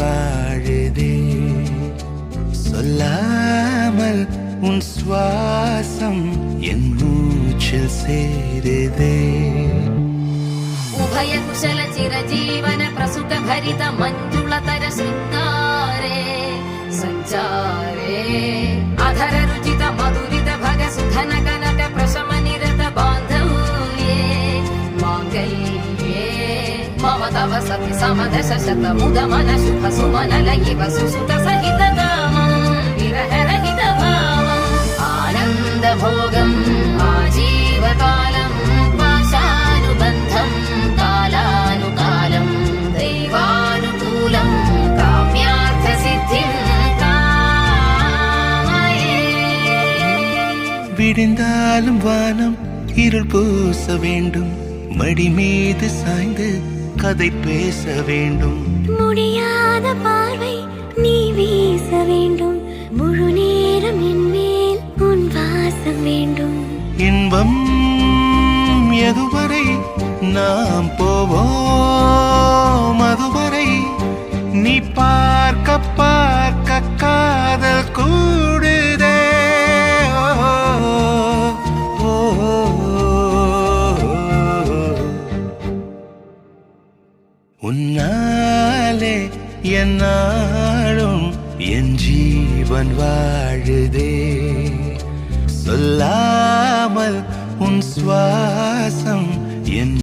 வாழுதே சொல்லாமல் உன் சுவாசம் என் மூச்சில் சேருதே उभय कुशल चिरजीवन प्रसुत भरित मंजुलतर शृंगारे संचारे अधर रुचित मधुरित भग सुधन कनक प्रशम निरत बांधव्ये मांगल्ये मम तव सति समदश शत मुद मन शुभ सुमन लयिव सुसुत सहित कामं विरह रहित भावम् आनंद भोगम् आजीवकालम् पाशानुबन्धम् कालानुकालम् दैवानुकूलम् काम्यार्थ सिद्धिं कामये விடிந்தாலும் வானம் இருள் பூச வேண்டும் மடி மீது சாய்ந்து கதை பேச வேண்டும் முடியாத பார்வை நீ வீச வேண்டும் முழு நேரம் என் மேல் உன் வாசம் வேண்டும் இன்பம் எதுவரை நாம் போவோம் அதுவரை நீ பார்க்க பார்க்க காதல் கூடுதே ஓ, ஓ, உன்னாலே என்னாலும் என் ஜீவன் வாழுதே சொல்லாமல் உன் சுவாசம்